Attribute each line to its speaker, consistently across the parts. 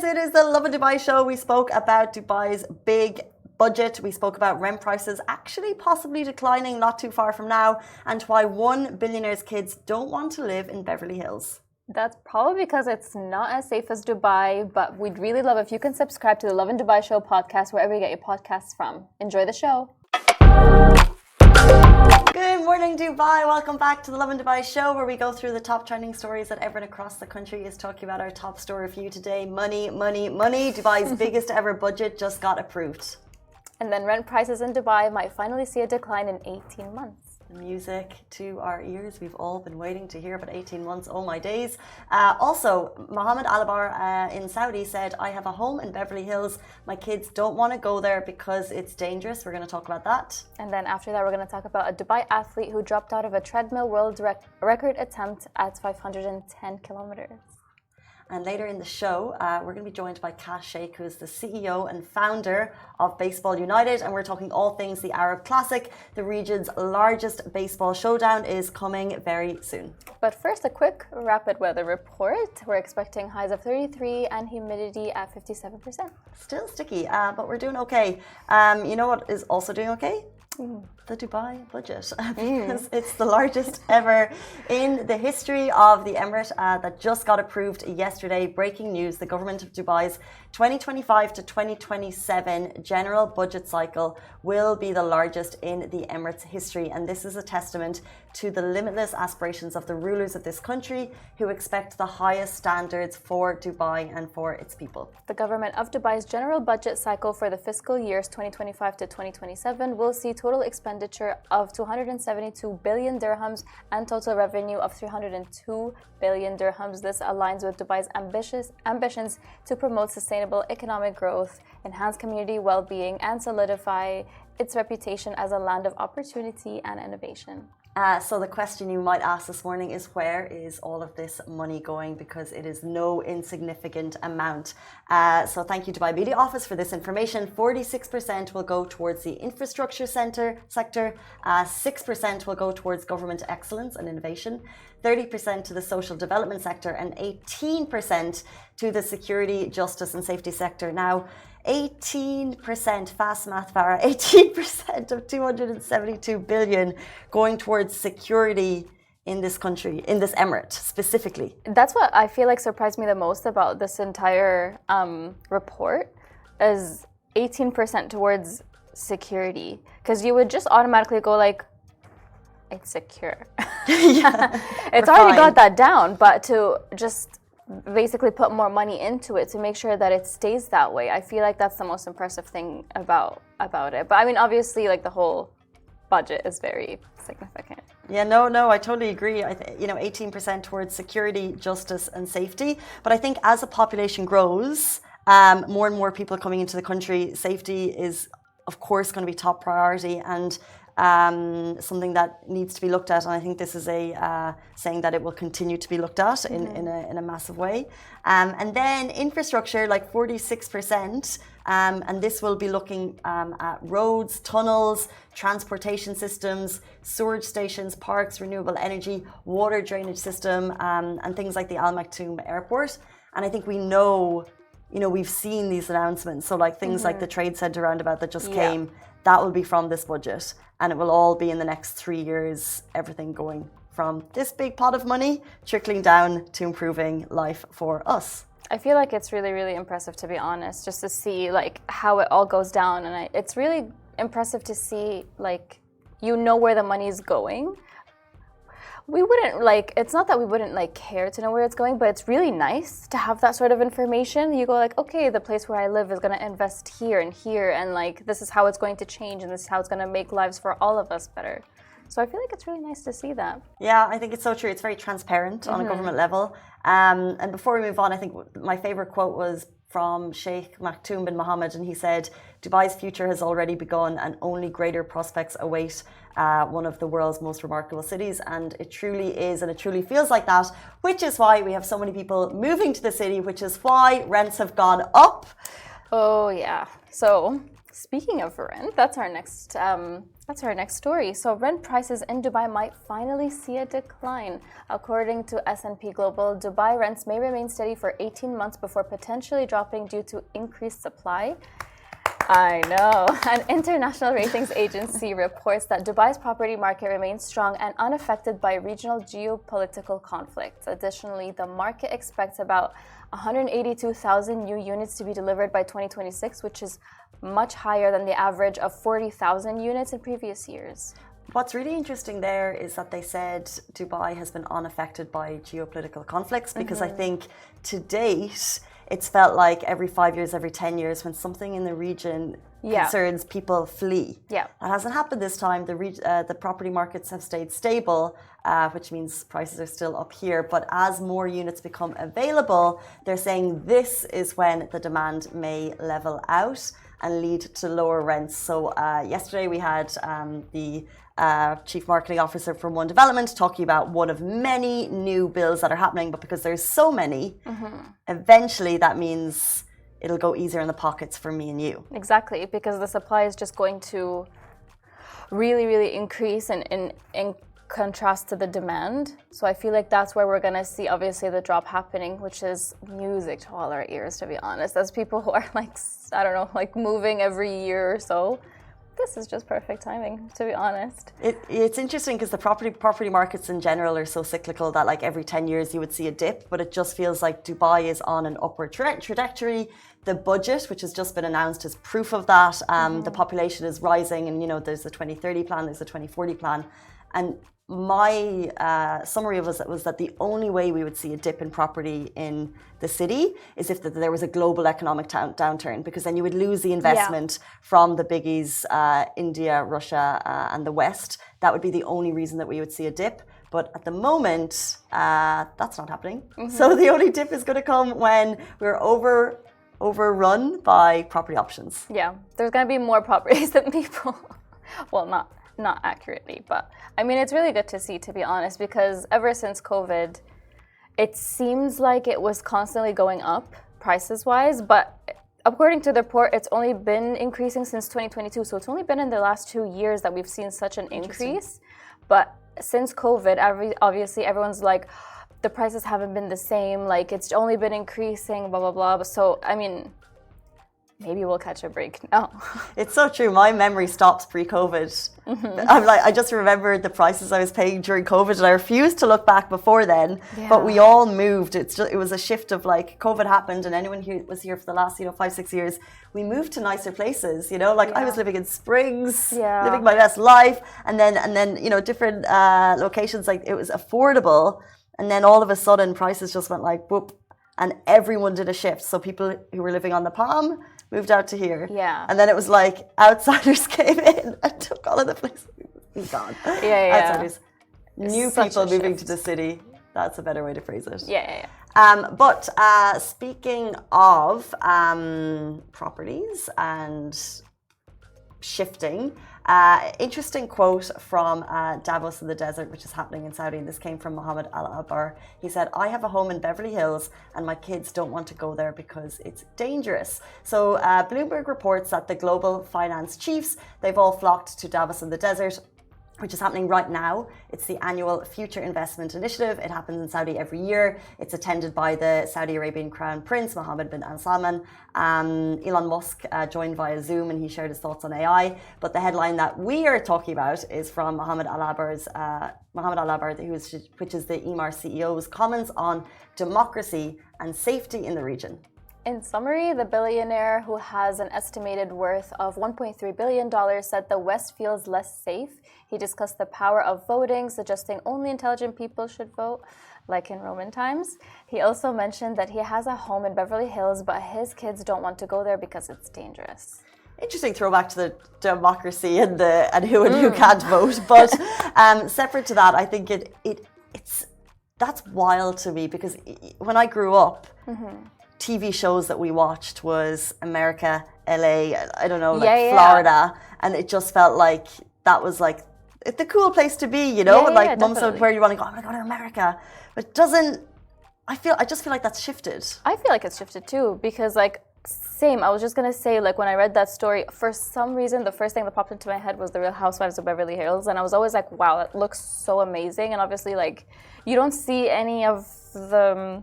Speaker 1: it is the Lovin Dubai show. We spoke about Dubai's big budget. We spoke about rent prices actually possibly declining not too far from now, and why one billionaire's kids don't want to live in Beverly Hills.
Speaker 2: That's probably because it's not as safe as Dubai, but we'd really love if you can subscribe to the Lovin Dubai Show podcast wherever you get your podcasts from. Enjoy the show.
Speaker 1: Good morning, Dubai. Welcome back to the Lovin Dubai show, where we go through the top trending stories that everyone across the country is talking about. Our top story for you today: money, money, money. Dubai's biggest ever budget just got approved.
Speaker 2: And then rent prices in Dubai might finally see a decline in 18 months.
Speaker 1: Music to our ears. We've all been waiting to hear about 18 months. Oh my days. Also, Mohammed Alabar in Saudi said, I have a home in Beverly Hills. My kids don't want to go there because it's dangerous. We're going to talk about that.
Speaker 2: And then after that, we're going to talk about a Dubai athlete who dropped out of a treadmill world record attempt at 510 kilometers.
Speaker 1: And later in the show, we're going to be joined by Kash Sheikh, who is the CEO and founder of Baseball United. And we're talking all things the Arab Classic. The region's largest baseball showdown is coming very soon.
Speaker 2: But first, a quick rapid weather report. We're expecting highs of 33 and humidity at 57%.
Speaker 1: Still sticky, but we're doing okay. You know what is also doing okay? The Dubai budget, because it's the largest ever in the history of the Emirate, that just got approved yesterday. Breaking news: the government of Dubai's 2025 to 2027 general budget cycle will be the largest in the Emirates' history, and this is a testament to the limitless aspirations of the rulers of this country, who expect the highest standards for Dubai and for its people.
Speaker 2: The government of Dubai's general budget cycle for the fiscal years 2025 to 2027 will see total expenditure of 272 billion dirhams and total revenue of 302 billion dirhams. This aligns with Dubai's ambitions to promote sustainable economic growth, enhance community well-being, and solidify its reputation as a land of opportunity and innovation.
Speaker 1: So the question you might ask this morning is, where is all of this money going? Because it is no insignificant amount. So thank you, Dubai Media Office, for this information. 46% will go towards the infrastructure sector, 6% will go towards government excellence and innovation, 30% to the social development sector, and 18% to the security, justice and safety sector. Now, 18%, fast math, Farah, 18% of 272 billion going towards security in this country, in this emirate specifically.
Speaker 2: That's what I feel like surprised me the most about this entire report, is 18% towards security. Because you would just automatically go like, it's secure.
Speaker 1: Yeah,
Speaker 2: it's already got that down, but to just basically put more money into it to make sure that it stays that way, I feel like that's the most impressive thing about it. But I mean, obviously, like, the whole budget is very significant.
Speaker 1: Yeah, no, I totally agree. 18% towards security, justice and safety. But I think as the population grows, more and more people coming into the country, safety is, of course, going to be top priority and something that needs to be looked at. And I think this is a saying that it will continue to be looked at in a massive way. And then infrastructure, like 46%, and this will be looking at roads, tunnels, transportation systems, storage stations, parks, renewable energy, water drainage system, and things like the Al Maktoum Airport. And I think we know, we've seen these announcements. So like things like the Trade Centre roundabout that just came, that will be from this budget. And it will all be in the next 3 years, everything going from this big pot of money trickling down to improving life for us.
Speaker 2: I feel like it's really, really impressive, to be honest, just to see like how it all goes down. And it's really impressive to see, like, where the money is going. We wouldn't it's not that we wouldn't care to know where it's going, but it's really nice to have that sort of information. You go like, okay, the place where I live is going to invest here, and like, this is how it's going to change, and this is how it's going to make lives for all of us better. So I feel like it's really nice to see that.
Speaker 1: Yeah, I think it's so true. It's very transparent on a government level. And before we move on, I think my favorite quote was from Sheikh Maktoum bin Mohammed, and he said, Dubai's future has already begun and only greater prospects await one of the world's most remarkable cities. And it truly is, and it truly feels like that, which is why we have so many people moving to the city, which is why rents have gone up.
Speaker 2: Oh, yeah. So Speaking of rent, that's our next story. So rent prices in Dubai might finally see a decline. According to S&P Global, Dubai rents may remain steady for 18 months before potentially dropping due to increased supply. I know. An international ratings agency reports that Dubai's property market remains strong and unaffected by regional geopolitical conflicts. Additionally, the market expects about 182,000 new units to be delivered by 2026, which is much higher than the average of 40,000 units in previous years.
Speaker 1: What's really interesting there is that they said Dubai has been unaffected by geopolitical conflicts because I think to date it's felt like every 5 years, every 10 years when something in the region concerns, people flee.
Speaker 2: Yeah.
Speaker 1: That hasn't happened this time. The property markets have stayed stable, which means prices are still up here. But as more units become available, they're saying this is when the demand may level out and lead to lower rents. So yesterday we had the Chief Marketing Officer from One Development talking about one of many new builds that are happening, but because there's so many, eventually that means it'll go easier in the pockets for me and you.
Speaker 2: Exactly, because the supply is just going to really, really increase in contrast to the demand. So I feel like that's where we're going to see, obviously, the drop happening, which is music to all our ears, to be honest. As people who are like, I don't know, like moving every year or so, this is just perfect timing, to be honest.
Speaker 1: It's interesting because the property markets in general are so cyclical that like every 10 years you would see a dip, but it just feels like Dubai is on an upward trajectory. The budget, which has just been announced, is proof of that. The population is rising, and you know there's the 2030 plan, there's the 2040 plan, and my summary of it was that the only way we would see a dip in property in the city is if there was a global economic downturn, because then you would lose the investment from the biggies, India, Russia, and the West. That would be the only reason that we would see a dip. But at the moment, that's not happening. So the only dip is going to come when we're overrun by property options.
Speaker 2: Yeah, there's going to be more properties than people. Well, not accurately, but I mean, it's really good to see, to be honest, because ever since COVID, it seems like it was constantly going up prices wise, but according to the report, it's only been increasing since 2022. So it's only been in the last 2 years that we've seen such an increase. But since COVID, obviously everyone's like, the prices haven't been the same, like it's only been increasing, blah, blah, blah. So, I mean, maybe we'll catch a break now.
Speaker 1: It's so true. My memory stops pre-COVID. I'm like, I just remember the prices I was paying during COVID, and I refused to look back before then. Yeah. But we all moved. It was a shift of like COVID happened, and anyone who was here for the last 5-6 years, we moved to nicer places. Like I was living in Springs, living my best life, and then different locations. Like it was affordable, and then all of a sudden prices just went like whoop, and everyone did a shift. So people who were living on the Palm moved out to here. Yeah. And then it was like outsiders came in and took all of the places. Gone. Yeah. Outsiders. New people moving to the city. That's a better way to phrase it.
Speaker 2: Yeah.
Speaker 1: But speaking of properties and shifting, interesting quote from Davos in the desert, which is happening in Saudi, and this came from Mohammed Al-Abar. He said, "I have a home in Beverly Hills and my kids don't want to go there because it's dangerous." So Bloomberg reports that the global finance chiefs, they've all flocked to Davos in the desert, which is happening right now. It's the annual Future Investment Initiative. It happens in Saudi every year. It's attended by the Saudi Arabian Crown Prince, Mohammed bin Salman. Elon Musk joined via Zoom, and he shared his thoughts on AI. But the headline that we are talking about is from Mohammed Al-Abar, which is the Emaar CEO's comments on democracy and safety in the region.
Speaker 2: In summary, the billionaire, who has an estimated worth of $1.3 billion, said the West feels less safe. He discussed the power of voting, suggesting only intelligent people should vote, like in Roman times. He also mentioned that he has a home in Beverly Hills, but his kids don't want to go there because it's dangerous.
Speaker 1: Interesting throwback to the democracy and who can't vote. But separate to that, I think that's wild to me, because when I grew up, TV shows that we watched was America, LA, I don't know, Florida, and it just felt like that was like it's the cool place to be, like mom said, where you want to go, I'm gonna go to America. But I just feel like that's shifted.
Speaker 2: I feel like it's shifted too, because like Same. I was just gonna say, like, when I read that story, for some reason, the first thing that popped into my head was the Real Housewives of Beverly Hills, and I was always like, wow, it looks so amazing. And obviously, like, you don't see any of the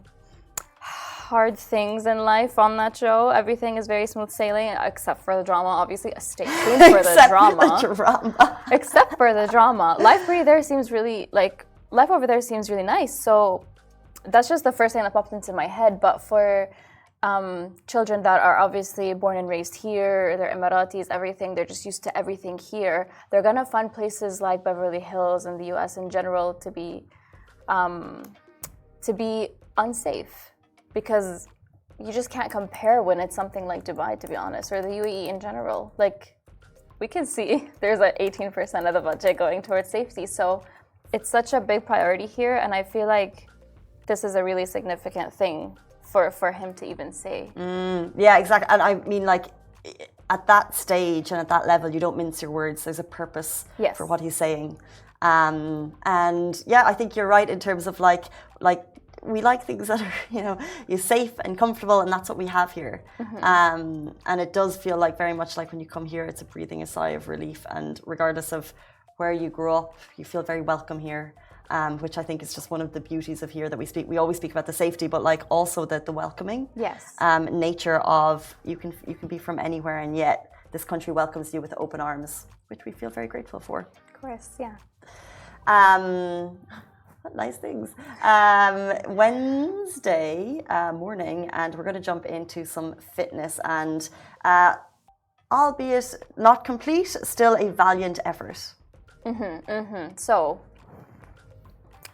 Speaker 2: hard things in life on that show. Everything is very smooth sailing, except for the drama. Obviously, stay tuned for the drama. Except for the drama. Life over there seems really nice. So that's just the first thing that popped into my head. But for children that are obviously born and raised here, they're Emiratis, everything, they're just used to everything here. They're gonna find places like Beverly Hills and the US in general to be unsafe, because you just can't compare when it's something like Dubai, to be honest, or the UAE in general. Like, we can see there's 18% of the budget going towards safety. So it's such a big priority here, and I feel like this is a really significant thing for him to even say.
Speaker 1: Yeah, exactly. And I mean, like, at that stage and at that level, you don't mince your words. There's a purpose for what he's saying. And yeah, I think you're right in terms of like we like things that are, you're safe and comfortable, and that's what we have here. And it does feel like very much like when you come here, it's a breathing a sigh of relief. And regardless of where you grew up, you feel very welcome here. Which I think is just one of the beauties of here that we always speak about the safety, but like also the welcoming nature of you can be from anywhere, and yet this country welcomes you with open arms, which we feel very grateful for.
Speaker 2: Of course, yeah.
Speaker 1: What nice things. Wednesday morning, and we're going to jump into some fitness, and albeit not complete, still a valiant effort.
Speaker 2: So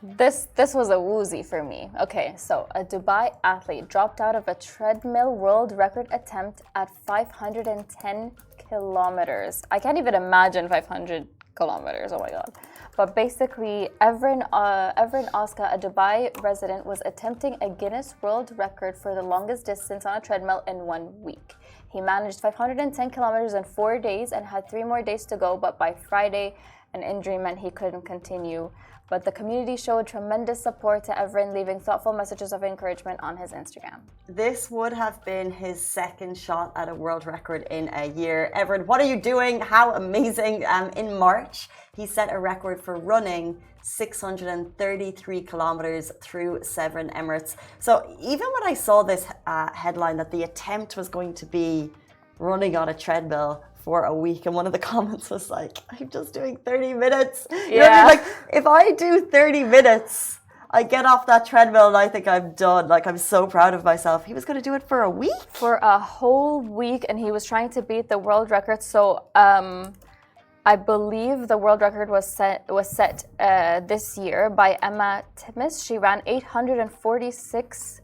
Speaker 2: this was a woozy for me. Okay, so a Dubai athlete dropped out of a treadmill world record attempt at 510 kilometers. I can't even imagine 500 kilometers. Oh my god. But basically, Evren Oscar, a Dubai resident, was attempting a Guinness World Record for the longest distance on a treadmill in 1 week. He managed 510 kilometers in 4 days and had 3 more days to go, but by Friday, an injury meant he couldn't continue. But the community showed tremendous support to Evren, leaving thoughtful messages of encouragement on his Instagram.
Speaker 1: This would have been his second shot at a world record in a year. Evren, what are you doing? How amazing. In March, he set a record for running 633 kilometers through 7 Emirates. So even when I saw this headline that the attempt was going to be running on a treadmill for a week, and one of the comments was like, I'm just doing 30 minutes. You know what I mean? Like, if I do 30 minutes, I get off that treadmill and I think I'm done. Like, I'm so proud of myself. He was going to do it for a week?
Speaker 2: For a whole week, and he was trying to beat the world record. So I believe the world record was set this year by Emma Timmis. She ran 846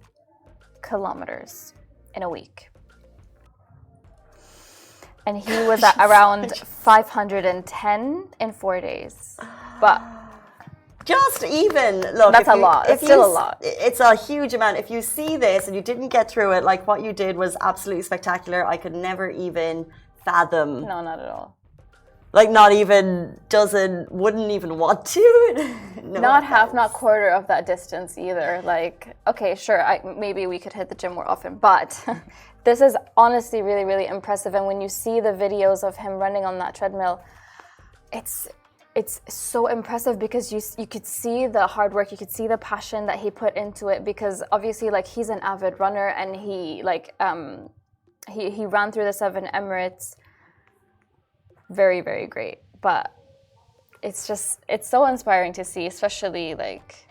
Speaker 2: kilometers in a week. And he was at around 510 in 4 days. But
Speaker 1: just even, look.
Speaker 2: That's a lot. It's still a lot.
Speaker 1: It's a huge amount. If you see this and you didn't get through it, like what you did was absolutely spectacular. I could never even fathom.
Speaker 2: No, not at all.
Speaker 1: Like wouldn't even want to. No
Speaker 2: not
Speaker 1: offense.
Speaker 2: Half, not quarter of that distance either. Like, okay, sure, maybe we could hit the gym more often, but this is honestly really, really impressive. And when you see the videos of him running on that treadmill, it's so impressive, because you could see the hard work, you could see the passion that he put into it, because obviously, like, he's an avid runner, and he ran through the 7 Emirates. Very, very great. But it's so inspiring to see, especially like,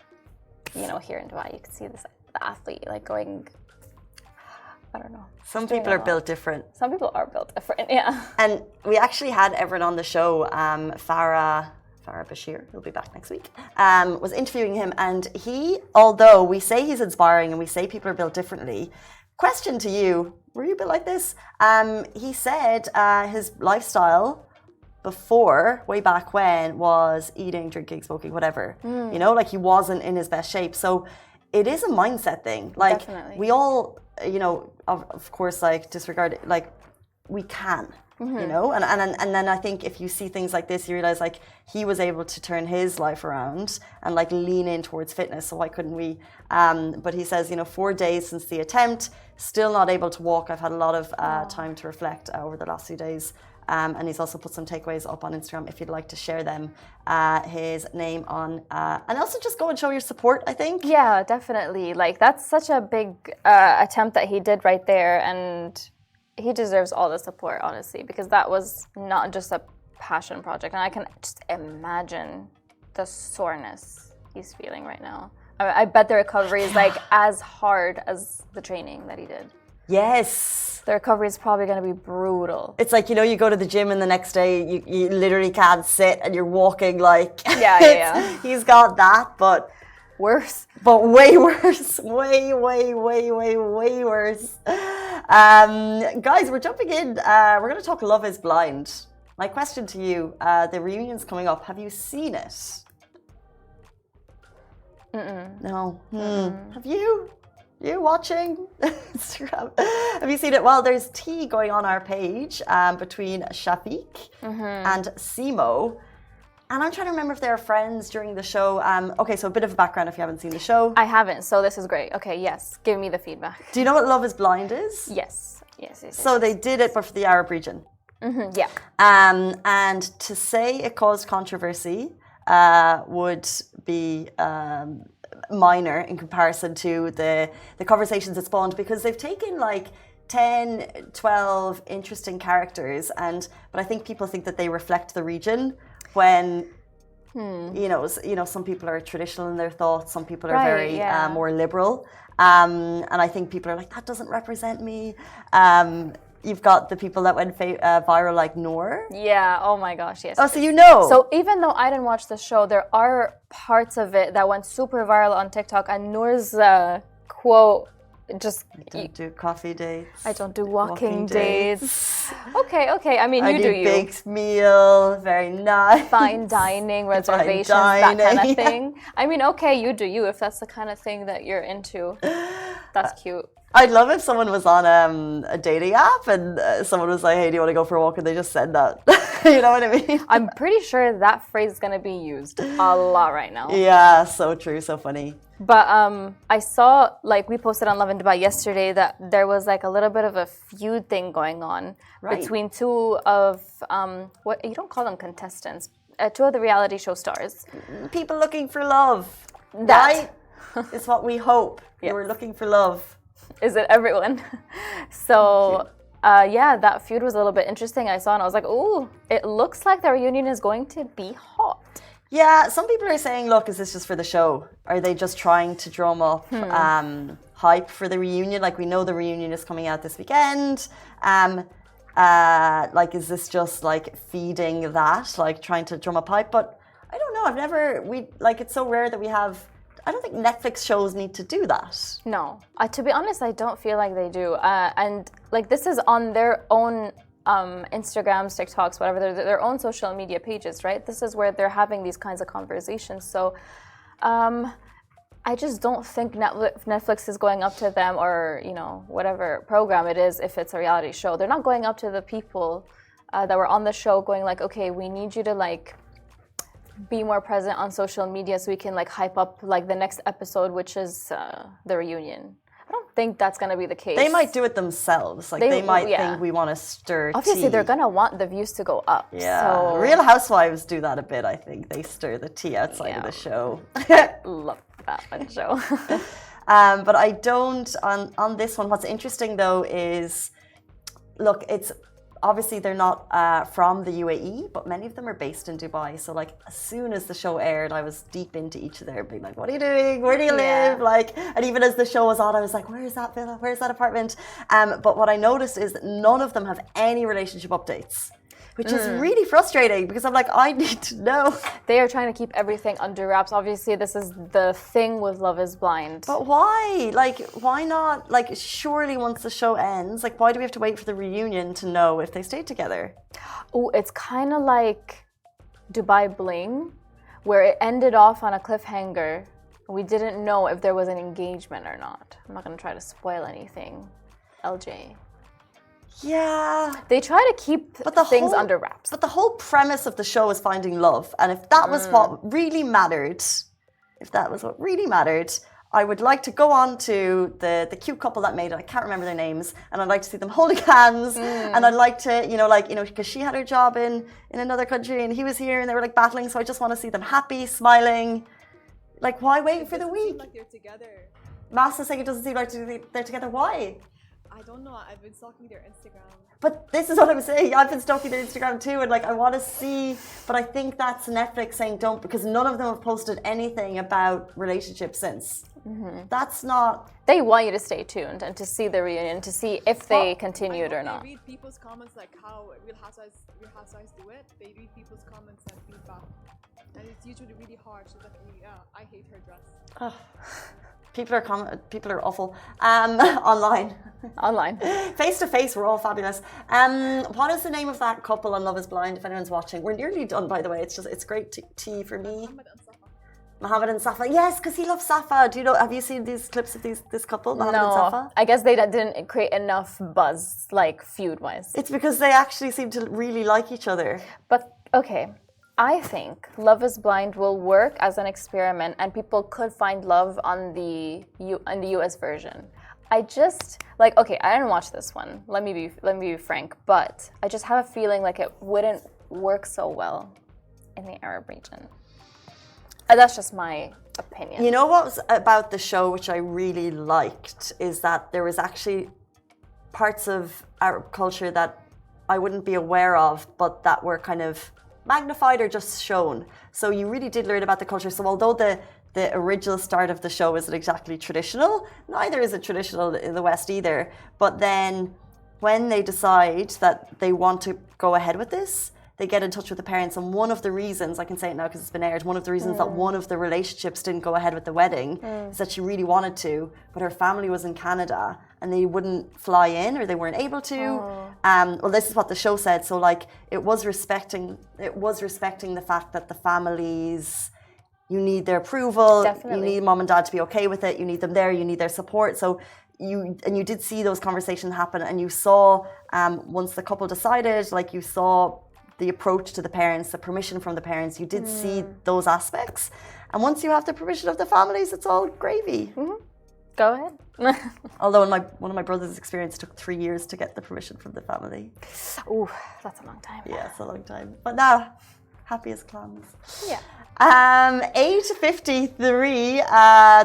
Speaker 2: here in Dubai, you can see the athlete like going, I don't know.
Speaker 1: Some people are built different.
Speaker 2: Some people are built different, yeah.
Speaker 1: And we actually had Evren on the show, Farah Bashir, he'll be back next week, was interviewing him, and he, although we say he's inspiring and we say people are built differently, question to you, were you built like this? He said his lifestyle before, way back when, was eating, drinking, smoking, whatever. Like he wasn't in his best shape. So it is a mindset thing. Like, definitely. We all, of course, like disregard, like we can. you know, and then I think if you see things like this, you realize like he was able to turn his life around and like lean in towards fitness. So why couldn't we? But he says, you know, 4 days since the attempt, still not able to walk. I've had a lot of time to reflect over the last few days. And he's also put some takeaways up on Instagram if you'd like to share them. His name on, and also just go and show your support, I think.
Speaker 2: Yeah, definitely. Like that's such a big attempt that he did right there, and he deserves all the support, honestly, because that was not just a passion project. And I can just imagine the soreness he's feeling right now. I bet the recovery is like as hard as the training that he did.
Speaker 1: Yes.
Speaker 2: The recovery is probably going to be brutal.
Speaker 1: It's like, you know, you go to the gym and the next day you literally can't sit and you're walking like...
Speaker 2: Yeah.
Speaker 1: He's got that, but...
Speaker 2: Worse.
Speaker 1: But way worse. Way worse. Guys, we're jumping in. We're going to talk Love is Blind. My question to you, the reunion's coming up. Have you seen it? No. Have you? You watching Instagram? Have you seen it? Well, there's tea going on our page between Shafiq and Simo. And I'm trying to remember if they're friends during the show. Okay, so a bit of a background if you haven't seen the show.
Speaker 2: I haven't, so this is great. Okay, yes. Give me the feedback.
Speaker 1: Do you know what Love is Blind is?
Speaker 2: Yes.
Speaker 1: So they did it, but for the Arab region.
Speaker 2: Yeah.
Speaker 1: And to say it caused controversy would be... minor in comparison to the conversations it spawned, because they've taken like 10, 12 interesting characters, but I think people think that they reflect the region when you know some people are traditional in their thoughts, some people are very more liberal, and I think people are like, that doesn't represent me. You've got the people that went viral like Noor.
Speaker 2: Yeah, oh my gosh, yes.
Speaker 1: Oh, so you know.
Speaker 2: So even though I didn't watch the show, there are parts of it that went super viral on TikTok, and Noor's quote just...
Speaker 1: I don't do coffee dates.
Speaker 2: I don't do walking dates. Okay, I mean, you do you.
Speaker 1: Baked meal, very nice.
Speaker 2: Fine dining, reservations, that kind of thing. I mean, okay, you do you. If that's the kind of thing that you're into, that's cute.
Speaker 1: I'd love if someone was on a dating app and someone was like, hey, do you want to go for a walk? And they just said that. You know what I mean?
Speaker 2: I'm pretty sure that phrase is going to be used a lot right now.
Speaker 1: Yeah, so true, so funny.
Speaker 2: But I saw, like, we posted on Lovin Dubai yesterday that there was like a little bit of a feud thing going on between two of, what you don't call them contestants, two of the reality show stars.
Speaker 1: People looking for love.
Speaker 2: That
Speaker 1: right? Is what we hope. Yes. You were looking for love.
Speaker 2: Is it everyone? So, yeah, that feud was a little bit interesting. I saw and I was like, ooh, it looks like the reunion is going to be hot.
Speaker 1: Yeah, some people are saying, look, is this just for the show? Are they just trying to drum up hype for the reunion? Like, we know the reunion is coming out this weekend. Like, is this just like feeding that, like trying to drum up hype? But I don't know. It's so rare that we have... I don't think Netflix shows need to do that.
Speaker 2: No. To be honest, I don't feel like they do. And like this is on their own Instagrams, TikToks, whatever, their own social media pages, right? This is where they're having these kinds of conversations. So I just don't think Netflix is going up to them, or, you know, whatever program it is, if it's a reality show. They're not going up to the people that were on the show going like, okay, we need you to like be more present on social media so we can like hype up like the next episode, which is the reunion. I don't think that's going to be the case.
Speaker 1: They might do it themselves. Like they might think we want to stir
Speaker 2: Obviously, they're going to want the views to go up.
Speaker 1: Yeah. So... Real Housewives do that a bit, I think. They stir the tea outside of the show.
Speaker 2: Love that one show.
Speaker 1: But I don't, on this one, what's interesting though is, look, it's obviously they're not from the UAE, but many of them are based in Dubai. So like as soon as the show aired, I was deep into each of their being like, what are you doing? Where do you live? Like, and even as the show was on, I was like, where's that villa? Where's that apartment? But what I noticed is that none of them have any relationship updates, which is really frustrating because I'm like, I need to know.
Speaker 2: They are trying to keep everything under wraps. Obviously, this is the thing with Love is Blind.
Speaker 1: But why? Like, why not? Like, surely once the show ends, like, why do we have to wait for the reunion to know if they stay together?
Speaker 2: Oh, it's kind of like Dubai Bling, where it ended off on a cliffhanger. We didn't know if there was an engagement or not. I'm not going to try to spoil anything. LJ.
Speaker 1: Yeah.
Speaker 2: They try to keep things under wraps.
Speaker 1: But the whole premise of the show is finding love. And if that was what really mattered, I would like to go on to the cute couple that made it. I can't remember their names. And I'd like to see them holding hands. And I'd like to, because she had her job in another country and he was here and they were like battling. So I just want to see them happy, smiling. Like, why wait for the week?
Speaker 3: Seem like they're together.
Speaker 1: Master's saying it doesn't seem like they're together. Why?
Speaker 3: I don't know. I've been stalking their Instagram.
Speaker 1: But this is what I'm saying. I've been stalking their Instagram too, and like I want to see. But I think that's Netflix saying don't, because none of them have posted anything about relationships since. That's not.
Speaker 2: They want you to stay tuned and to see the reunion, to see if they continued or not.
Speaker 3: They read people's comments, like how Real Housewives do it. They read people's comments and feedback, and it's usually really hard. She's like, yeah, I hate her dress.
Speaker 1: Oh. People are awful. Online. Face to face, we're all fabulous. What is the name of that couple on Love Is Blind? If anyone's watching, we're nearly done, by the way. It's great tea for me. Mohammed and Safa. Yes, because he loves Safa. Do you know? Have you seen these clips of this couple, Mohammed and Safa?
Speaker 2: I guess they didn't create enough buzz, like feud-wise.
Speaker 1: It's because they actually seem to really like each other.
Speaker 2: But okay. I think Love Is Blind will work as an experiment, and people could find love on the US version. I just okay, I didn't watch this one. Let me be frank, but I just have a feeling like it wouldn't work so well in the Arab region. That's just my opinion.
Speaker 1: You know what was about the show which I really liked is that there was actually parts of Arab culture that I wouldn't be aware of, but that were kind of magnified or just shown. So you really did learn about the culture. So although the original start of the show isn't exactly traditional, neither is it traditional in the West either. But then when they decide that they want to go ahead with this, they get in touch with the parents. And one of the reasons, I can say it now because it's been aired, one of the reasons that one of the relationships didn't go ahead with the wedding is that she really wanted to, but her family was in Canada and they wouldn't fly in or they weren't able to. Well, this is what the show said. So like it was respecting the fact that the families, you need their approval.
Speaker 2: Definitely.
Speaker 1: You need mom and dad to be okay with it. You need them there. You need their support. So you did see those conversations happen, and you saw once the couple decided, like you saw the approach to the parents, the permission from the parents. You did see those aspects, and once you have the permission of the families, it's all gravy.
Speaker 2: Go ahead.
Speaker 1: Although one of my brother's experience took 3 years to get the permission from the family.
Speaker 2: Ooh, that's a long time.
Speaker 1: Yeah, it's a long time. But now, happy as clams.
Speaker 2: Yeah.
Speaker 1: 8:53.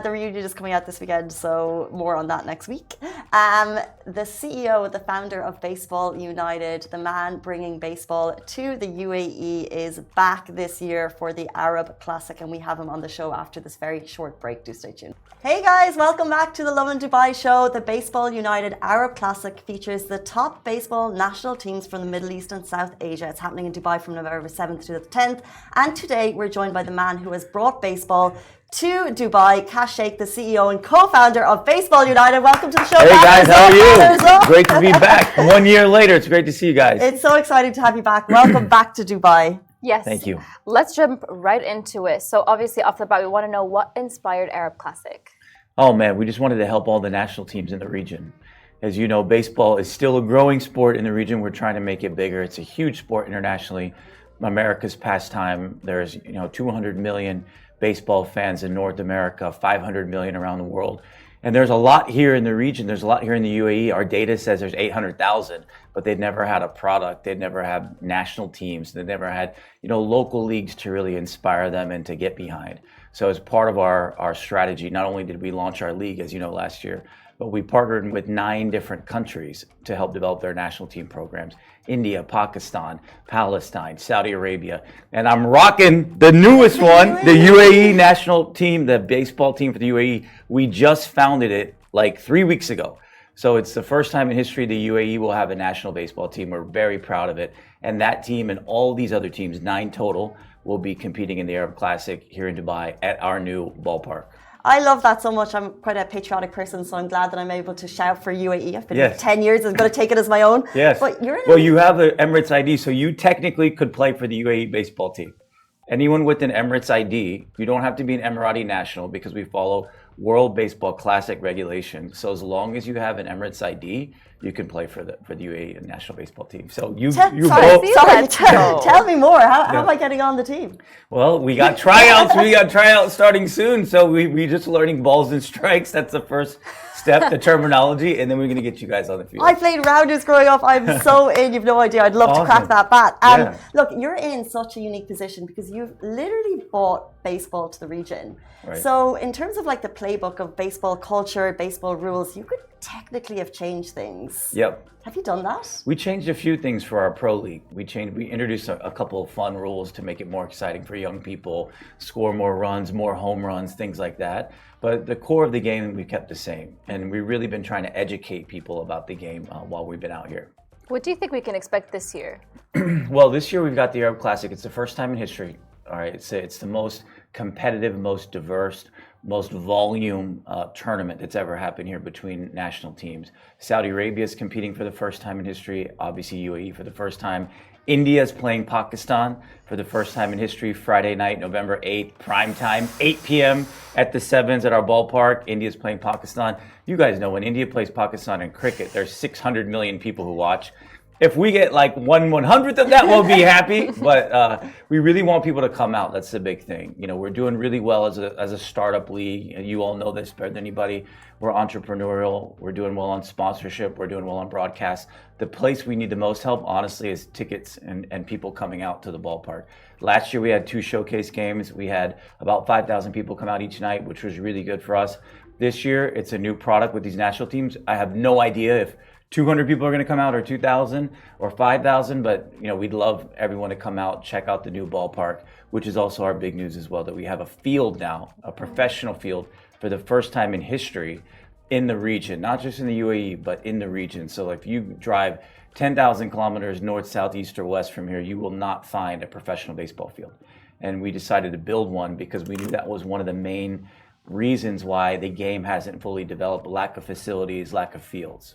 Speaker 1: The reunion is coming out this weekend, so more on that next week. The CEO, the founder of Baseball United, the man bringing baseball to the UAE, is back this year for the Arab Classic, and we have him on the show after this very short break. Do stay tuned. Hey guys, welcome back to the Lovin Dubai show. The Baseball United Arab Classic features the top baseball national teams from the Middle East and South Asia. It's happening in Dubai from November 7th to the 10th. And today we're joined by the man who has brought baseball to Dubai, Kash Sheikh, the CEO and co-founder of Baseball United. Welcome to the show.
Speaker 4: Hey guys, how are you? Great to be back. 1 year later, it's great to see you guys.
Speaker 1: It's so exciting to have you back. Welcome back to Dubai.
Speaker 2: Yes.
Speaker 4: Thank you.
Speaker 2: Let's jump right into it. So obviously off the bat, we want to know what inspired Arab Classic.
Speaker 4: Oh man, we just wanted to help all the national teams in the region. As you know, baseball is still a growing sport in the region. We're trying to make it bigger. It's a huge sport internationally. America's pastime. There's 200 million baseball fans in North America, 500 million around the world. And there's a lot here in the region. There's a lot here in the UAE. Our data says there's 800,000, but they've never had a product. They've never had national teams. They've never had, local leagues to really inspire them and to get behind. So as part of our strategy, not only did we launch our league, as you know, last year, but we partnered with 9 different countries to help develop their national team programs. India, Pakistan, Palestine, Saudi Arabia. And I'm rocking the newest one, the UAE national team, the baseball team for the UAE. We just founded it like 3 weeks ago. So it's the first time in history the UAE will have a national baseball team. We're very proud of it. And that team and all these other teams, 9 total, will be competing in the Arab Classic here in Dubai at our new ballpark.
Speaker 1: I love that so much. I'm quite a patriotic person, so I'm glad that I'm able to shout for UAE. I've been here 10 years. I'm going to take it as my own.
Speaker 4: Yes.
Speaker 1: But
Speaker 4: you have the Emirates ID, so you technically could play for the UAE baseball team. Anyone with an Emirates ID, you don't have to be an Emirati national because we follow World Baseball Classic regulation. So as long as you have an Emirates ID, you can play for the UAE national baseball team. So
Speaker 1: tell me more. How am I getting on the team?
Speaker 4: Well, we got tryouts. We got tryouts starting soon. So we just learning balls and strikes. That's the first step, the terminology, and then we're going to get you guys on the field.
Speaker 1: I played rounders growing up. I'm so in. You've no idea. I'd love to crack that bat. Look, you're in such a unique position because you've literally brought baseball to the region.
Speaker 4: Right.
Speaker 1: So in terms of like the playbook of baseball culture, baseball rules, you could technically have changed things.
Speaker 4: Yep.
Speaker 1: Have you done that?
Speaker 4: We changed a few things for our pro league. We introduced a couple of fun rules to make it more exciting for young people, score more runs, more home runs, things like that. But the core of the game we kept the same, and we've really been trying to educate people about the game while we've been out here.
Speaker 2: What do you think we can expect this year?
Speaker 4: Well, this year we've got the Arab Classic. It's the first time in history. All right, it's the most competitive, most diverse, most volume tournament that's ever happened here between national teams. Saudi Arabia is competing for the first time in history. Obviously, UAE for the first time. India is playing Pakistan for the first time in history. Friday night, November 8th, prime time, 8 p.m. at the Sevens at our ballpark. India's playing Pakistan. You guys know when India plays Pakistan in cricket, there's 600 million people who watch. If we get like 1/100th of that, we'll be happy. But we really want people to come out. That's the big thing. You know, we're doing really well as a startup league. And you all know this better than anybody. We're entrepreneurial. We're doing well on sponsorship. We're doing well on broadcast. The place we need the most help, honestly, is tickets and people coming out to the ballpark. Last year, we had 2 showcase games. We had about 5,000 people come out each night, which was really good for us. This year, it's a new product with these national teams. I have no idea if 200 people are going to come out or 2,000 or 5,000, but you know, we'd love everyone to come out, check out the new ballpark, which is also our big news as well, that we have a field now, a professional field for the first time in history in the region, not just in the UAE, but in the region. So if you drive 10,000 kilometers north, south, east, or west from here, you will not find a professional baseball field. And we decided to build one because we knew that was one of the main reasons why the game hasn't fully developed: lack of facilities, lack of fields.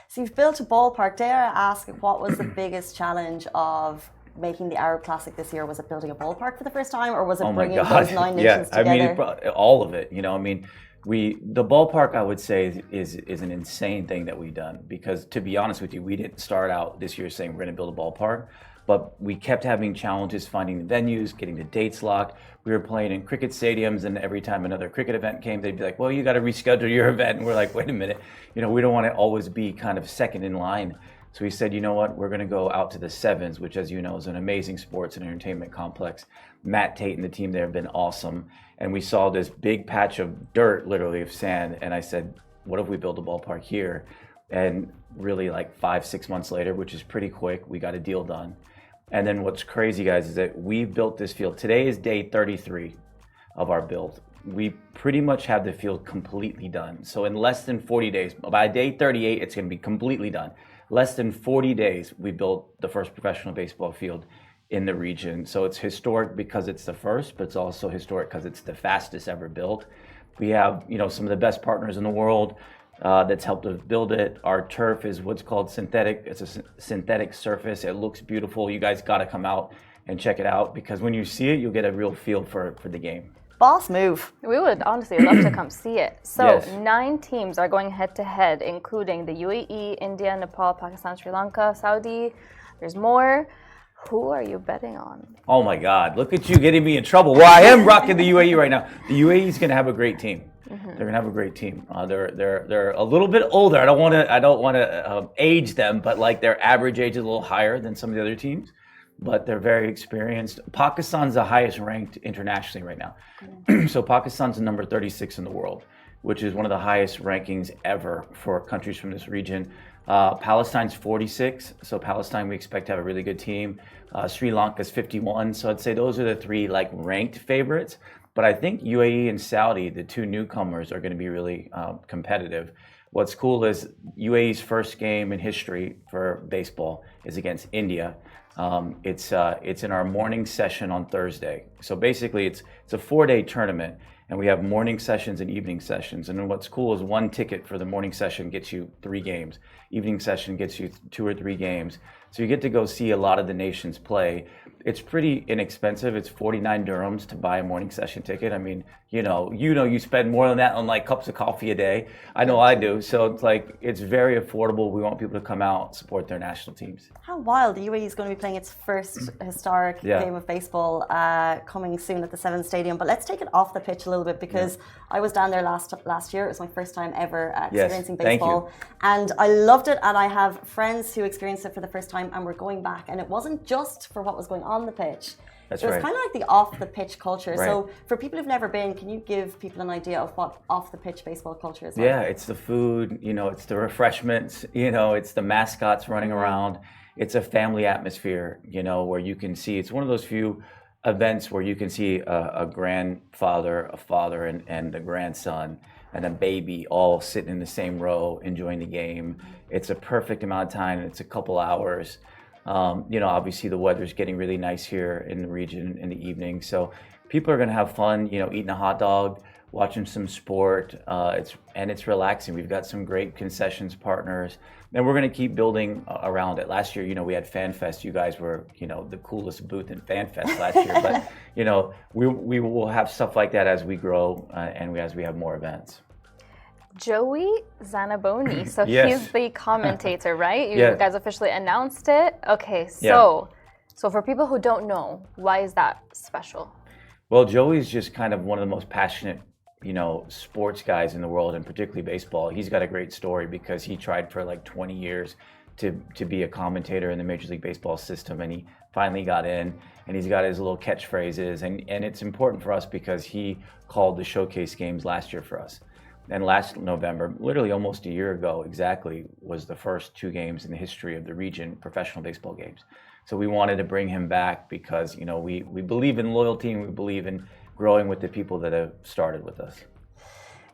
Speaker 1: So you've built a ballpark. Dare I ask, what was the biggest challenge of making the Arab Classic this year? Was it building a ballpark for the first time, or was it bringing those 9 nations together?
Speaker 4: I mean, all of it. You know, I mean, the ballpark, I would say, is an insane thing that we've done, because to be honest with you, we didn't start out this year saying we're going to build a ballpark, but we kept having challenges finding the venues, getting the dates locked. We were playing in cricket stadiums, and every time another cricket event came, they'd be like, well, you got to reschedule your event. And we're like, wait a minute, you know, we don't want to always be kind of second in line. So we said, you know what, we're going to go out to the Sevens, which, as you know, is an amazing sports and entertainment complex. Matt Tate and the team there have been awesome. And we saw this big patch of dirt, literally, of sand. And I said, what if we build a ballpark here? And really, like 5-6 months later, which is pretty quick, we got a deal done. And then what's crazy, guys, is that we built this field. Today is day 33 of our build. We pretty much have the field completely done. So in less than 40 days, by day 38, it's going to be completely done. Less than 40 days, we built the first professional baseball field in the region. So it's historic because it's the first, but it's also historic because it's the fastest ever built. We have, you know, some of the best partners in the world that's helped us build it. Our turf is what's called synthetic. It's a synthetic surface. It looks beautiful. You guys got to come out and check it out, because when you see it, you'll get a real feel for the game.
Speaker 1: Boss move.
Speaker 2: We would honestly love to come see it. So
Speaker 4: Yes.
Speaker 2: 9 teams are going head to head, including the UAE, India, Nepal, Pakistan, Sri Lanka, Saudi. There's more. Who are you betting on?
Speaker 4: Oh my God, look at you getting me in trouble. Well, I am rocking the UAE right now. The UAE is going to have a great team. They're going to have a great team. They're a little bit older. I don't want to age them, but like their average age is a little higher than some of the other teams. But they're very experienced. Pakistan's the highest ranked internationally right now. So Pakistan's number 36 in the world, which is one of the highest rankings ever for countries from this region. Palestine's 46, so Palestine we expect to have a really good team. Sri Lanka's 51, so I'd say those are the 3 like ranked favorites. But I think UAE and Saudi, the 2 newcomers, are going to be really competitive. What's cool is UAE's first game in history for baseball is against India. It's in our morning session on Thursday. So basically, it's a 4-day tournament, and we have morning sessions and evening sessions. And then what's cool is one ticket for the morning session gets you 3 games. Evening session gets you 2 or 3 games. So you get to go see a lot of the nations play. It's pretty inexpensive. It's 49 dirhams to buy a morning session ticket. I mean, you spend more than that on like cups of coffee a day. I know I do. So it's like, it's very affordable. We want people to come out, support their national teams.
Speaker 1: How wild. The UAE is going to be playing its first historic game of baseball coming soon at the Seven Stadium. But let's take it off the pitch a little bit, because I was down there last year. It was my first time ever experiencing baseball. And I loved it. And I have friends who experienced it for the first time and we're going back. And it wasn't just for what was going on the pitch. It was kind of like the off-the-pitch culture. Right. So for people who've never been, can you give people an idea of what off-the-pitch baseball culture is like?
Speaker 4: Yeah, it's the food, it's the refreshments, it's the mascots running around. It's a family atmosphere, where you can see, it's one of those few events where you can see a grandfather, a father, and a grandson, and a baby all sitting in the same row enjoying the game. It's a perfect amount of time. It's a couple hours. Obviously the weather's getting really nice here in the region in the evening. So people are going to have fun, eating a hot dog, watching some sport. It's relaxing. We've got some great concessions partners, and we're going to keep building around it. Last year, we had Fan Fest. You guys were, the coolest booth in Fan Fest last year. But, we will have stuff like that as we grow and as we have more events.
Speaker 2: Joey Zanaboni, so
Speaker 4: Yes.
Speaker 2: he's the commentator, right? You
Speaker 4: Yeah.
Speaker 2: guys officially announced it. Okay, so for people who don't know, why is that special?
Speaker 4: Well, Joey's just kind of one of the most passionate, sports guys in the world, and particularly baseball. He's got a great story because he tried for like 20 years to be a commentator in the Major League Baseball system, and he finally got in, and he's got his little catchphrases, and it's important for us because he called the showcase games last year for us. And last November, literally almost a year ago exactly, was the first 2 games in the history of the region, professional baseball games. So we wanted to bring him back because, we believe in loyalty, and we believe in growing with the people that have started with us.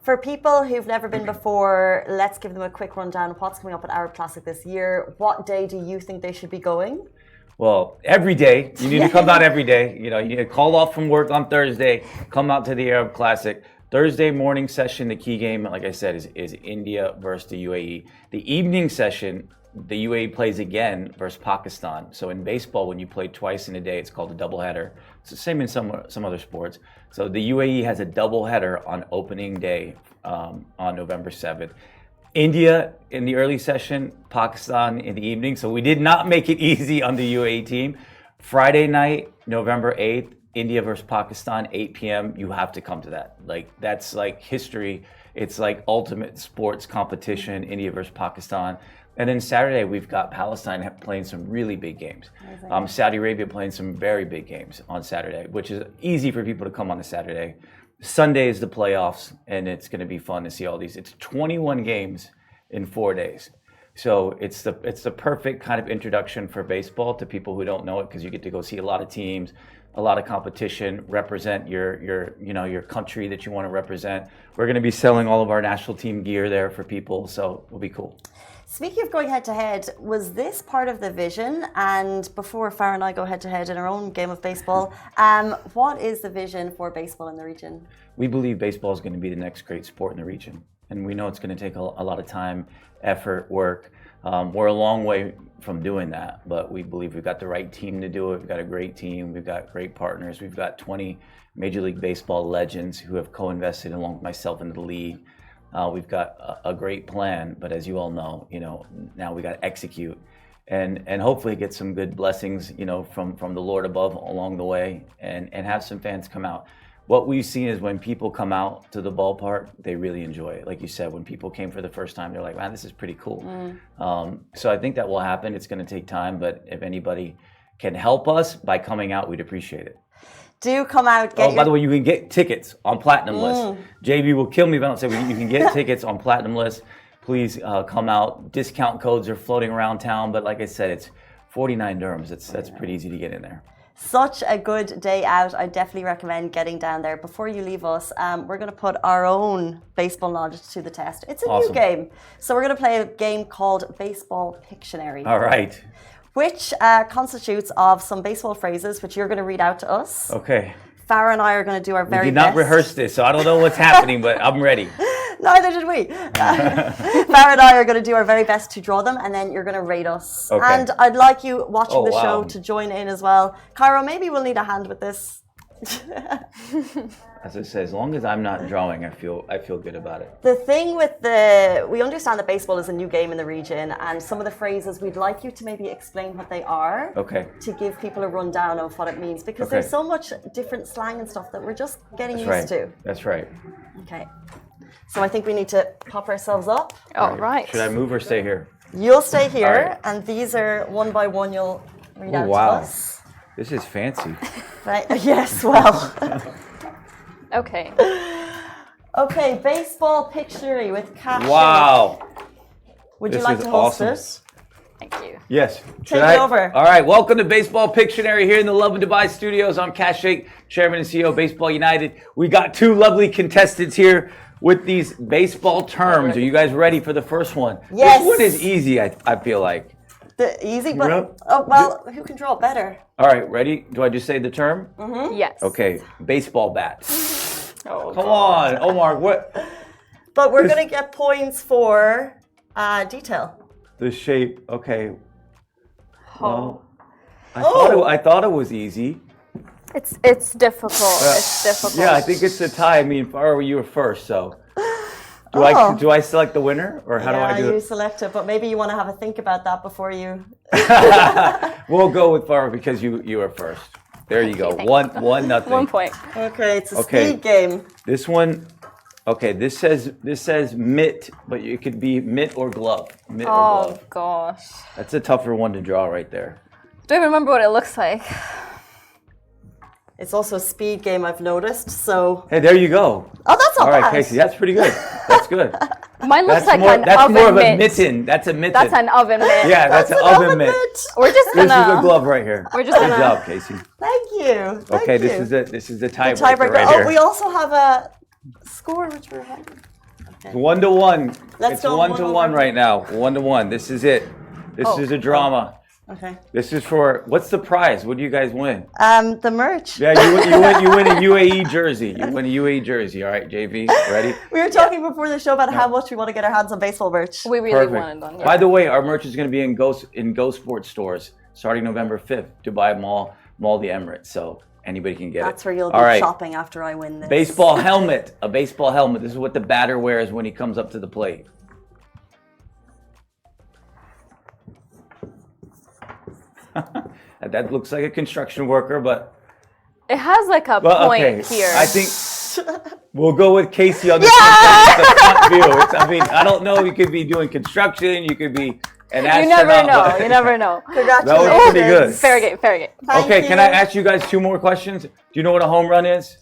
Speaker 1: For people who've never been before, let's give them a quick rundown of what's coming up at Arab Classic this year. What day do you think they should be going?
Speaker 4: Well, every day. You need to come out every day. You need to call off from work on Thursday, come out to the Arab Classic. Thursday morning session, the key game, like I said, is India versus the UAE. The evening session, the UAE plays again versus Pakistan. So in baseball, when you play twice in a day, it's called a doubleheader. It's the same in some other sports. So the UAE has a doubleheader on opening day on November 7th. India in the early session, Pakistan in the evening. So we did not make it easy on the UAE team. Friday night, November 8th, India versus Pakistan, 8 p.m. You have to come to that. That's like history. It's like ultimate sports competition, India versus Pakistan. And then Saturday, we've got Palestine playing some really big games. Saudi Arabia playing some very big games on Saturday, which is easy for people to come on a Saturday. Sunday is the playoffs, and it's going to be fun to see all these. It's 21 games in 4 days. So it's the perfect kind of introduction for baseball to people who don't know it, because you get to go see a lot of teams, a lot of competition, represent your country that you want to represent. We're going to be selling all of our national team gear there for people, so it'll be cool.
Speaker 1: Speaking of going head-to-head, was this part of the vision? And before Farah and I go head-to-head in our own game of baseball, what is the vision for baseball in the region?
Speaker 4: We believe baseball is going to be the next great sport in the region. And we know it's going to take a lot of time, effort, work. We're a long way from doing that, but we believe we've got the right team to do it. We've got a great team. We've got great partners. We've got 20 Major League Baseball legends who have co-invested along with myself into the league. We've got a great plan, but as you all know, now we got to execute and hopefully get some good blessings, from the Lord above along the way, and have some fans come out. What we've seen is when people come out to the ballpark, they really enjoy it. Like you said, when people came for the first time, they're like, "Man, this is pretty cool." So I think that will happen. It's going to take time, but if anybody can help us by coming out, we'd appreciate it.
Speaker 1: Do come out.
Speaker 4: By the way, you can get tickets on Platinum List. JB will kill me if I don't say you can get tickets on Platinum List. Please come out. Discount codes are floating around town, but like I said, it's 49 dirhams. That's pretty easy to get in there.
Speaker 1: Such a good day out. I definitely recommend getting down there. Before you leave us, we're going to put our own baseball knowledge to the test. It's a new game. So we're going to play a game called Baseball Pictionary.
Speaker 4: All right.
Speaker 1: which constitutes of some baseball phrases, which you're going to read out to us.
Speaker 4: Okay.
Speaker 1: Farah and I are going to do our very
Speaker 4: We did not
Speaker 1: best.
Speaker 4: rehearse this, so I don't know what's happening, but I'm ready.
Speaker 1: Neither did we. Farah and I are going to do our very best to draw them, and then you're going to rate us.
Speaker 4: Okay.
Speaker 1: And I'd like you watching the
Speaker 4: wow.
Speaker 1: show to join in as well. Cairo, maybe we'll need a hand with this.
Speaker 4: As I say, as long as I'm not drawing, I feel good about it.
Speaker 1: The thing with we understand that baseball is a new game in the region, and some of the phrases we'd like you to maybe explain what they are.
Speaker 4: Okay.
Speaker 1: To give people a rundown of what it means, because
Speaker 4: Okay.
Speaker 1: there's so much different slang and stuff that we're just getting used to.
Speaker 4: That's right.
Speaker 1: Okay. So I think we need to pop ourselves up.
Speaker 2: All right.
Speaker 4: Should I move or stay here?
Speaker 1: You'll stay here,
Speaker 4: All right.
Speaker 1: and these are one by one. You'll read
Speaker 4: Oh,
Speaker 1: out
Speaker 4: wow.
Speaker 1: to us.
Speaker 4: This is fancy.
Speaker 1: Right? Yes. Well.
Speaker 2: Okay.
Speaker 1: Okay. Baseball Pictionary with Cash.
Speaker 4: Wow.
Speaker 1: Would you
Speaker 4: This
Speaker 1: like
Speaker 4: is
Speaker 1: to host
Speaker 4: awesome.
Speaker 1: it?
Speaker 2: Thank you.
Speaker 4: Yes.
Speaker 1: Take it over.
Speaker 4: All right. Welcome to Baseball Pictionary here in the Lovin Dubai studios. I'm Cash Sheikh, Chairman and CEO of Baseball United. We got two lovely contestants here with these baseball terms. Are you guys ready for the first one?
Speaker 1: Yes.
Speaker 4: This one is easy, I feel like.
Speaker 1: The easy, but
Speaker 4: Yep.
Speaker 1: oh well, who can draw better?
Speaker 4: All right. Ready? Do I just say the term?
Speaker 2: Yes.
Speaker 4: Okay. Baseball bat.
Speaker 2: Oh,
Speaker 4: Come on, Omar. What?
Speaker 1: But we're
Speaker 4: This-
Speaker 1: gonna get points for detail.
Speaker 4: The shape. Okay. Well,
Speaker 1: Oh.
Speaker 4: I thought it was easy.
Speaker 2: It's difficult. It's difficult.
Speaker 4: Yeah, I think it's a tie. I mean, Farah, you were first, so. Do
Speaker 1: Oh.
Speaker 4: do I select the winner, or how do I do
Speaker 1: you
Speaker 4: it?
Speaker 1: select it, but maybe you want to have a think about that before you.
Speaker 4: We'll go with Farah because you were first. There you go.
Speaker 2: Thank you.
Speaker 4: One nothing.
Speaker 2: 1 point.
Speaker 1: Okay, it's a
Speaker 4: Okay.
Speaker 1: speed game.
Speaker 4: This one. Okay, this says mitt, but it could be mitt or glove. Mitt or
Speaker 2: Oh
Speaker 4: glove.
Speaker 2: gosh.
Speaker 4: That's a tougher one to draw right there.
Speaker 2: Do I remember what it looks like?
Speaker 1: It's also a speed game, I've noticed. So,
Speaker 4: Hey, there you go.
Speaker 1: oh, that's not
Speaker 4: All right,
Speaker 1: bad.
Speaker 4: Casey, that's pretty good. That's good.
Speaker 2: Mine looks like an
Speaker 4: That's
Speaker 2: oven
Speaker 4: more of a
Speaker 2: mitt.
Speaker 4: mitten. That's a mitten.
Speaker 2: That's an oven mitt.
Speaker 4: Yeah, that's an oven mitt.
Speaker 2: We're just
Speaker 4: This is a
Speaker 2: gonna.
Speaker 4: glove right here.
Speaker 2: We're just
Speaker 4: Good
Speaker 2: gonna-
Speaker 4: job, Casey.
Speaker 1: Thank you. Thank
Speaker 4: Okay,
Speaker 1: you.
Speaker 4: this is the tiebreaker
Speaker 1: Tiebreaker.
Speaker 4: right
Speaker 1: Oh,
Speaker 4: here.
Speaker 1: we also have a score, which we're having.
Speaker 4: It's 1-1.
Speaker 1: Let's
Speaker 4: It's
Speaker 1: go
Speaker 4: 1-1
Speaker 1: 1-1.
Speaker 4: right now. 1-1. This is it. This is a drama.
Speaker 1: Okay.
Speaker 4: This is for what's the prize? What do you guys win?
Speaker 1: The merch.
Speaker 4: Yeah, you win a UAE jersey. You win a UAE jersey. All right, JV, ready?
Speaker 1: We were talking before the show about how much we want to get our hands on baseball merch.
Speaker 2: We really wanted one. Yeah.
Speaker 4: By the way, our merch is going to be in Go Sports stores starting November 5th, Dubai Mall the Emirates. So anybody can get
Speaker 1: That's
Speaker 4: it.
Speaker 1: where you'll
Speaker 4: All
Speaker 1: be
Speaker 4: right.
Speaker 1: shopping after I win this.
Speaker 4: Baseball helmet. A baseball helmet. This is what the batter wears when he comes up to the plate. That looks like a construction worker, but
Speaker 2: It has like a
Speaker 4: well,
Speaker 2: point
Speaker 4: okay.
Speaker 2: here.
Speaker 4: I think we'll go with Casey on this one. The front view. I mean, I don't know. You could be doing construction. You could be an astronaut.
Speaker 2: you never know.
Speaker 4: but-
Speaker 2: You never know.
Speaker 1: Congratulations.
Speaker 4: That was pretty good.
Speaker 2: Fair game. Fair game.
Speaker 1: Thank
Speaker 4: Okay,
Speaker 1: you.
Speaker 4: can I ask you guys 2 more questions? Do you know what a home run is?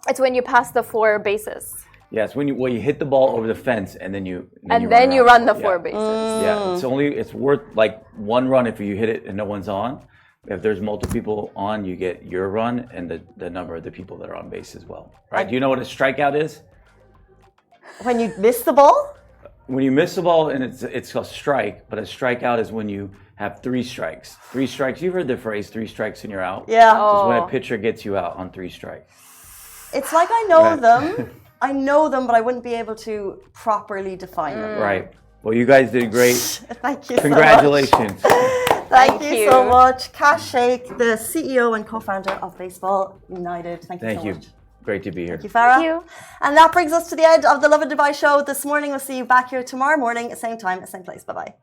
Speaker 2: It's when you pass the 4 bases.
Speaker 4: Yes, when you hit the ball over the fence and then you
Speaker 2: And then you run the
Speaker 4: around.
Speaker 2: 4
Speaker 4: Yeah.
Speaker 2: bases.
Speaker 4: Yeah, it's worth like 1 run if you hit it and no one's on. If there's multiple people on, you get your run and the number of the people that are on base as well. Right? Do you know what a strikeout is?
Speaker 1: When you miss the ball?
Speaker 4: When you miss the ball and it's a strike, but a strikeout is when you have 3 strikes. 3 strikes. You've heard the phrase 3 strikes and you're out.
Speaker 1: Yeah.
Speaker 4: It's when a
Speaker 2: Oh.
Speaker 4: pitcher gets you out on 3 strikes.
Speaker 1: It's like I know
Speaker 4: Right.
Speaker 1: them. I know them, but I wouldn't be able to properly define them.
Speaker 4: Right. Well, you guys did great.
Speaker 1: Thank you
Speaker 4: Congratulations.
Speaker 1: so much. Thank you so
Speaker 2: you.
Speaker 1: much. Cash Sheikh, the CEO and co-founder of Baseball United. Thank you
Speaker 4: Thank
Speaker 1: so
Speaker 4: you.
Speaker 1: much.
Speaker 4: Great to be here.
Speaker 1: Thank you, Farah.
Speaker 2: Thank you.
Speaker 1: And that brings us to the end of the Lovin Dubai show this morning. We'll see you back here tomorrow morning, same time, same place. Bye-bye.